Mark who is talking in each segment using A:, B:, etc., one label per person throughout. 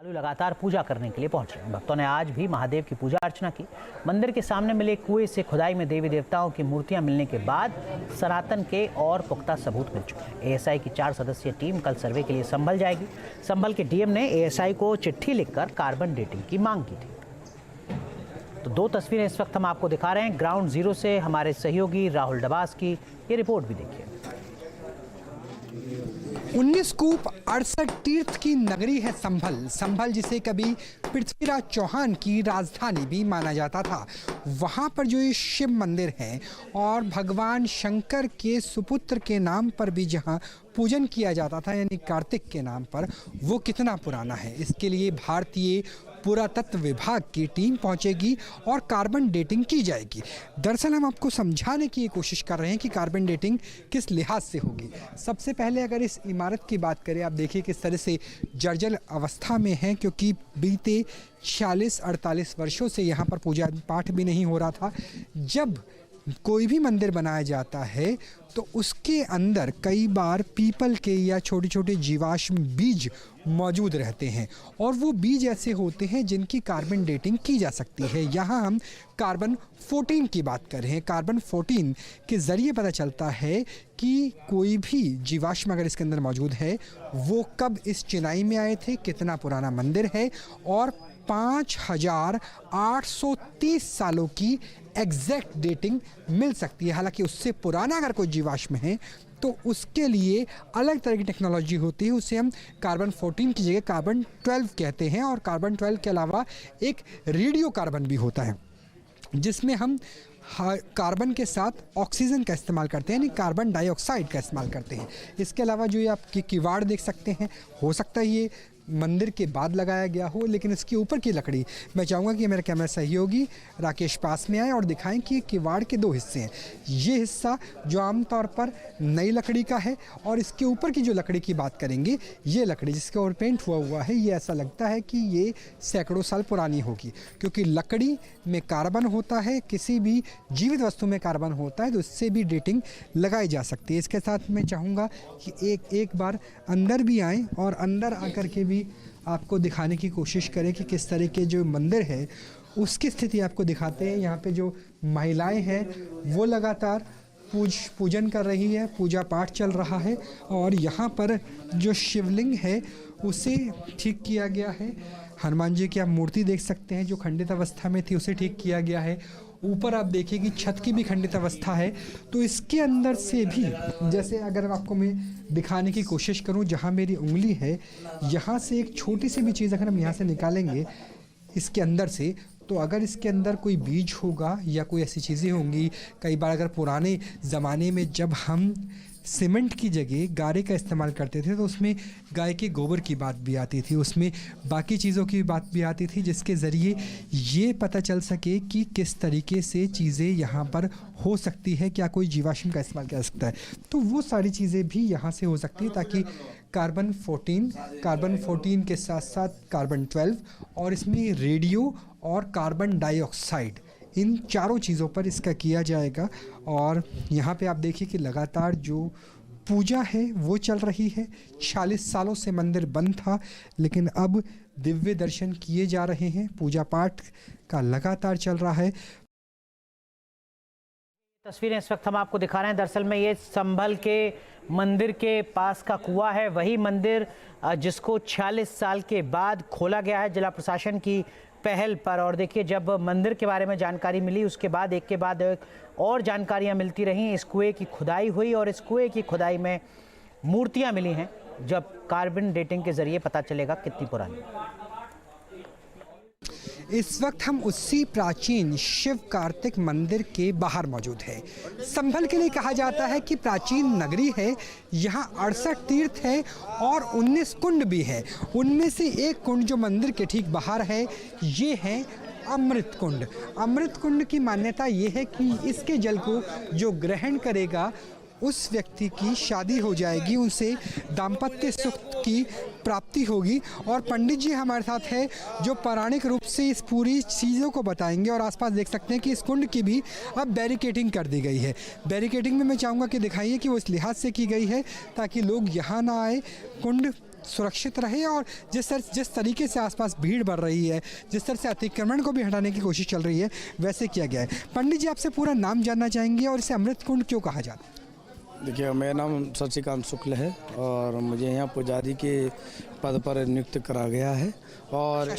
A: लगातार पूजा करने के लिए पहुंचे हैं। भक्तों ने आज भी महादेव की पूजा अर्चना की। मंदिर के सामने मिले कुएं से खुदाई में देवी देवताओं की मूर्तियां मिलने के बाद सनातन के और पुख्ता सबूत मिल चुके हैं। एएसआई की 4 सदस्यीय टीम कल सर्वे के लिए संभल जाएगी। संभल के डीएम ने एएसआई को चिट्ठी लिखकर कार्बन डेटिंग की मांग की थी। तो 2 तस्वीरें इस वक्त हम आपको दिखा रहे हैं ग्राउंड जीरो से हमारे सहयोगी राहुल डबास की। ये रिपोर्ट भी देखिए।
B: 19 कूप 68 तीर्थ की नगरी है संभल। संभल जिसे कभी पृथ्वीराज चौहान की राजधानी भी माना जाता था। वहाँ पर जो ये शिव मंदिर है और भगवान शंकर के सुपुत्र के नाम पर भी जहाँ पूजन किया जाता था यानी कार्तिक के नाम पर, वो कितना पुराना है, इसके लिए भारतीय पुरातत्व विभाग की टीम पहुंचेगी और कार्बन डेटिंग की जाएगी। दरअसल हम आपको समझाने की कोशिश कर रहे हैं कि कार्बन डेटिंग किस लिहाज से होगी। सबसे पहले अगर इस इमारत की बात करें, आप देखिए किस तरह से जर्जर अवस्था में है, क्योंकि बीते 40-48 वर्षों से यहाँ पर पूजा पाठ भी नहीं हो रहा था। जब कोई भी मंदिर बनाया जाता है तो उसके अंदर कई बार पीपल के या छोटे छोटे जीवाश्म बीज मौजूद रहते हैं और वो बीज ऐसे होते हैं जिनकी कार्बन डेटिंग की जा सकती है। यहाँ हम कार्बन 14 की बात कर रहे हैं। कार्बन 14 के ज़रिए पता चलता है कि कोई भी जीवाश्म अगर इसके अंदर मौजूद है वो कब इस चिनाई में आए थे, कितना पुराना मंदिर है और 5830 सालों की एग्जैक्ट डेटिंग मिल सकती है। हालांकि उससे पुराना अगर कोई जीवाश्म है तो उसके लिए अलग तरह की टेक्नोलॉजी होती है, उसे हम कार्बन 14 की जगह कार्बन 12 कहते हैं। और कार्बन 12 के अलावा एक रेडियो कार्बन भी होता है जिसमें हम कार्बन के साथ ऑक्सीजन का इस्तेमाल करते हैं, यानी कार्बन डाइऑक्साइड का इस्तेमाल करते हैं। इसके अलावा जो ये आप किवाड़ देख सकते हैं, हो सकता है ये मंदिर के बाद लगाया गया हो, लेकिन इसके ऊपर की लकड़ी, मैं चाहूँगा कि मेरा कैमरा सहयोगी राकेश पास में आए और दिखाएं कि किवाड़ के 2 हिस्से हैं। ये हिस्सा जो आमतौर पर नई लकड़ी का है और इसके ऊपर की जो लकड़ी की बात करेंगे, ये लकड़ी जिसके ऊपर पेंट हुआ है, ये ऐसा लगता है कि ये सैकड़ों साल पुरानी होगी, क्योंकि लकड़ी में कार्बन होता है, किसी भी जीवित वस्तु में कार्बन होता है, तो इससे भी डेटिंग लगाई जा सकती है। इसके साथ मैं चाहूँगा कि एक बार अंदर भी आएँ और अंदर आकर के भी आपको दिखाने की कोशिश करें कि किस तरह के जो मंदिर है उसकी स्थिति आपको दिखाते हैं। यहाँ पे जो महिलाएं हैं वो लगातार पूजन कर रही है, पूजा पाठ चल रहा है और यहाँ पर जो शिवलिंग है उसे ठीक किया गया है। हनुमान जी की आप मूर्ति देख सकते हैं जो खंडित अवस्था में थी, उसे ठीक किया गया है। ऊपर आप देखिए कि छत की भी खंडित अवस्था है। तो इसके अंदर से भी, जैसे अगर आपको मैं दिखाने की कोशिश करूं, जहां मेरी उंगली है, यहां से एक छोटी सी भी चीज़ अगर हम यहां से निकालेंगे इसके अंदर से, तो अगर इसके अंदर कोई बीज होगा या कोई ऐसी चीज़ें होंगी, कई बार अगर पुराने ज़माने में जब हम सीमेंट की जगह गारे का इस्तेमाल करते थे तो उसमें गाय के गोबर की बात भी आती थी, उसमें बाकी चीज़ों की बात भी आती थी, जिसके ज़रिए ये पता चल सके कि किस तरीके से चीज़ें यहाँ पर हो सकती है, क्या कोई जीवाश्म का इस्तेमाल किया जा सकता है। तो वो सारी चीज़ें भी यहाँ से हो सकती है, ताकि कार्बन 14 के साथ साथ कार्बन 12 और इसमें रेडियो और कार्बन डाइऑक्साइड, इन चारों चीज़ों पर इसका किया जाएगा। और यहाँ पे आप देखिए कि लगातार जो पूजा है वो चल रही है। 40 सालों से मंदिर बंद था, लेकिन अब दिव्य दर्शन किए जा रहे हैं, पूजा पाठ का लगातार चल रहा है।
A: तस्वीरें इस वक्त हम आपको दिखा रहे हैं। दरअसल में ये संभल के मंदिर के पास का कुआं है, वही मंदिर जिसको 46 साल के बाद खोला गया है जिला प्रशासन की पहल पर। और देखिए, जब मंदिर के बारे में जानकारी मिली उसके बाद एक के बाद और जानकारियां मिलती रहीं। इस कुएं की खुदाई हुई और इस कुएं की खुदाई में मूर्तियां मिली हैं। जब कार्बन डेटिंग के जरिए पता चलेगा कितनी पुरानी।
B: इस वक्त हम उसी प्राचीन शिव कार्तिक मंदिर के बाहर मौजूद है। संभल के लिए कहा जाता है कि प्राचीन नगरी है। यहाँ 68 तीर्थ है और 19 कुंड भी है। उनमें से एक कुंड जो मंदिर के ठीक बाहर है, ये है अमृत कुंड। अमृत कुंड की मान्यता ये है कि इसके जल को जो ग्रहण करेगा उस व्यक्ति की शादी हो जाएगी, उनसे दाम्पत्य सुख की प्राप्ति होगी। और पंडित जी हमारे साथ है जो पौराणिक रूप से इस पूरी चीज़ों को बताएंगे। और आसपास देख सकते हैं कि इस कुंड की भी अब बैरिकेडिंग कर दी गई है। बैरिकेडिंग में मैं चाहूँगा कि दिखाइए कि वो इस लिहाज से की गई है ताकि लोग यहाँ ना आए, कुंड सुरक्षित रहे और जिस तरीके से आसपास भीड़ बढ़ रही है, जिस तरह से अतिक्रमण को भी हटाने की कोशिश चल रही है, वैसे किया गया है। पंडित जी, आपसे पूरा नाम जानना चाहेंगे और इसे अमृत कुंड क्यों कहा जाता है?
C: देखिए, मेरा नाम शशिकांत शुक्ल है और मुझे यहाँ पुजारी के पद पर नियुक्त करा गया है और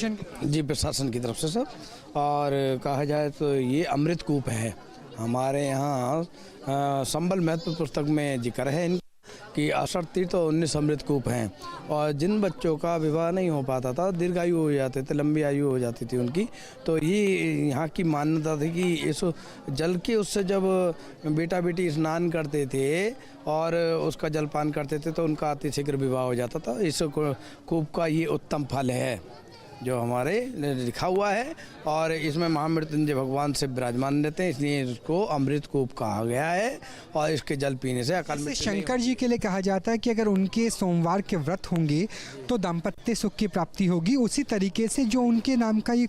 C: जी प्रशासन की तरफ से सब। और कहा जाए तो ये अमृत कूप है। हमारे यहाँ संबल महत्व पुस्तक में जिक्र है कि 68 तीर्थ और 19 अमृत कूप हैं और जिन बच्चों का विवाह नहीं हो पाता था, दीर्घायु हो जाते थे, लंबी आयु हो जाती थी उनकी, तो ये यहाँ की मान्यता थी कि इस जल के उससे जब बेटा बेटी स्नान करते थे और उसका जलपान करते थे तो उनका अतिशीघ्र विवाह हो जाता था। इस कूप का ये उत्तम फल है जो हमारे लिखा हुआ है और इसमें महामृत्युंजय भगवान से विराजमान रहते हैं, इसलिए इसको अमृत कूप कहा गया है। और इसके जल पीने से अकाल मृत्यु
B: शंकर जी के लिए कहा जाता है कि अगर उनके सोमवार के व्रत होंगे तो दाम्पत्य सुख की प्राप्ति होगी। उसी तरीके से जो उनके नाम का ये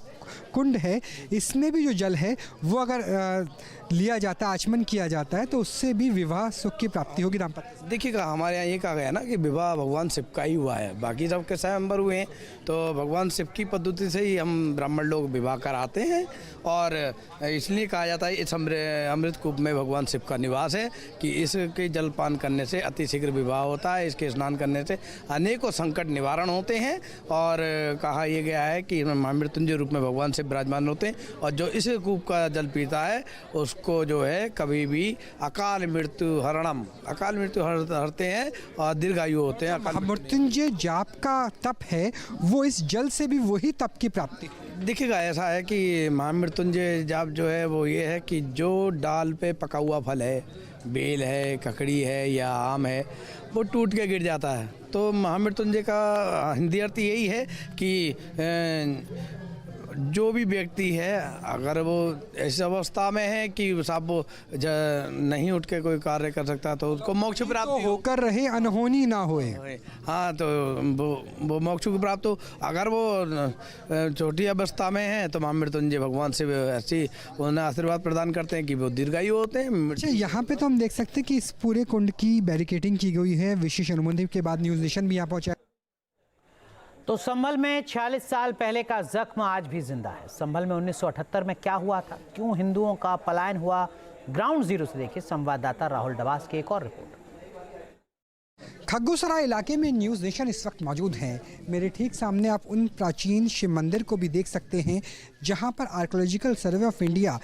B: कुंड है, इसमें भी जो जल है वो अगर लिया जाता है, आचमन किया जाता है, तो उससे भी विवाह सुख की प्राप्ति होगी दाम्पत्य।
C: देखिएगा, हमारे यहाँ ये कहा गया ना कि विवाह भगवान शिव का ही हुआ है, बाकी सब के स्वयंवर हुए हैं, तो भगवान शिव की पद्धति से ही हम ब्राह्मण लोग विवाह कराते हैं। और इसलिए कहा जाता है इस अमृत कूप में भगवान शिव का निवास है कि इसके जलपान करने से अतिशीघ्र विवाह होता है, इसके स्नान करने से अनेकों संकट निवारण होते हैं। और कहा यह गया है कि महामृत्युंजय रूप में भगवान शिव विराजमान होते हैं और जो इस कूप का जल पीता है उसको जो है कभी भी अकाल मृत्यु हरते हैं और दीर्घायु होते हैं।
B: मृत्युंजय जाप का तप है, वो इस जल से भी वही तप की प्राप्ति।
C: देखिएगा, ऐसा है कि महामृत्युंजय जाप जो है वो ये है कि जो डाल पे पका हुआ फल है, बेल है, ककड़ी है या आम है, वो टूट के गिर जाता है। तो महामृत्युंजय का हिंदी अर्थ यही है कि जो भी व्यक्ति है अगर वो ऐसी अवस्था में है कि साहब वो नहीं उठ के कोई कार्य कर सकता तो उसको मोक्ष प्राप्त
B: तो होकर रहे, अनहोनी ना होए।
C: हाँ, तो वो मोक्ष को प्राप्त हो। अगर वो छोटी अवस्था में है तो महामृत्युंजय भगवान से ऐसी उन्हें आशीर्वाद प्रदान करते हैं कि वो दीर्घायु होते हैं।
B: अच्छा, यहाँ पे तो हम देख सकते हैं कि इस पूरे कुंड की बैरिकेडिंग की गई है। विशेष अनुमति के बाद न्यूज़ नेशन भी यहाँ पहुँचा।
A: तो संभल में 46 साल पहले का जख्म आज भी जिंदा है। संभल में 1978 में क्या हुआ था, क्यों हिंदुओं का पलायन हुआ, ग्राउंड जीरो से देखिए संवाददाता राहुल डबास की एक और रिपोर्ट।
B: खग्गोसराय इलाके में न्यूज़ नेशन इस वक्त मौजूद है। मेरे ठीक सामने आप उन प्राचीन शिव मंदिर को भी देख सकते हैं जहां पर आर्कियोलॉजिकल सर्वे ऑफ इंडिया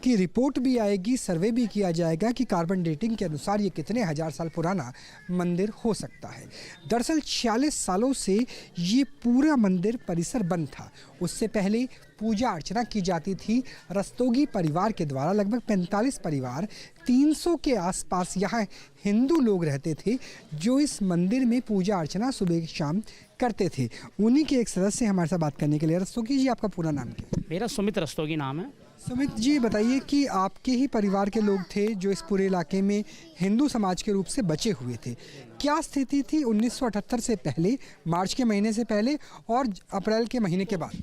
B: की रिपोर्ट भी आएगी, सर्वे भी किया जाएगा कि कार्बन डेटिंग के अनुसार ये कितने हजार साल पुराना मंदिर हो सकता है। दरअसल 46 सालों से ये पूरा मंदिर परिसर बंद था। उससे पहले पूजा अर्चना की जाती थी रस्तोगी परिवार के द्वारा। लगभग 45 परिवार, 300 के आसपास यहाँ हिंदू लोग रहते थे जो इस मंदिर में पूजा अर्चना सुबह शाम करते थे। उन्हीं के एक सदस्य हमारे साथ बात करने के लिए। रस्तोगी जी, आपका पूरा नाम क्या है?
D: मेरा सुमित रस्तोगी नाम है।
B: सुमित जी, बताइए कि आपके ही परिवार के लोग थे जो इस पूरे इलाके में हिंदू समाज के रूप से बचे हुए थे। क्या स्थिति थी 1978 से पहले, मार्च के महीने से पहले और अप्रैल के महीने के बाद?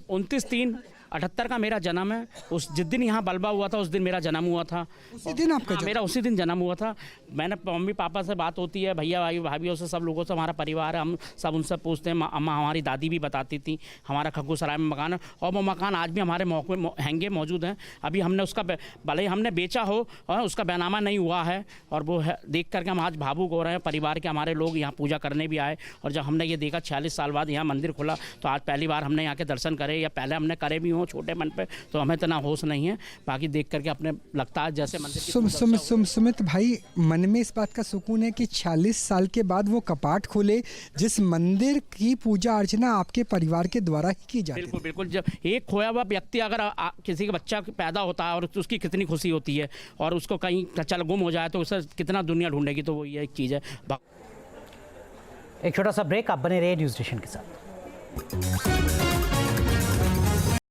D: 29/3/78 का मेरा जन्म है। जिस दिन यहाँ बलबा हुआ था उस दिन मेरा जन्म हुआ था।
B: उसी दिन आपका
D: मेरा उसी दिन जन्म हुआ था। मैंने मम्मी पापा से बात होती है, भैया भाई भाभीयों से, सब लोगों से, हमारा परिवार है, हम सब उनसे पूछते हैं। अम्मा हमारी दादी भी बताती थी हमारा खग्गोसराय में मकान है और वो मकान आज भी हमारे हैंगे मौजूद हैं। अभी हमने उसका भले ही हमने बेचा हो और उसका बैनामा नहीं हुआ है और वो देख करके हम आज भावुक हो रहे हैं। परिवार के हमारे लोग यहाँ पूजा करने भी आए और जब हमने ये देखा 46 साल बाद यहाँ मंदिर खुला तो आज पहली बार हमने यहाँ के दर्शन करे, या पहले हमने करे भी हों छोटे मन पे, तो हमें इतना होश नहीं है। बाकी देख करके अपने लगता है जैसे मंदिर।
B: सुमित भाई, मन में इस बात का सुकून है कि 46 साल के बाद वो कपाट खुले जिस मंदिर की पूजा अर्चना आपके परिवार के द्वारा ही की जाती है।
D: बिल्कुल बिल्कुल। जब एक खोया हुआ व्यक्ति अगर किसी का बच्चा पैदा होता है और उसकी कितनी खुशी होती है और उसको कहीं चल गुम हो जाए तो उसे कितना दुनिया ढूंढेगी, तो वो ये एक चीज़ है।
A: एक छोटा सा ब्रेक, आप बने रहे न्यूज़ नेशन के साथ।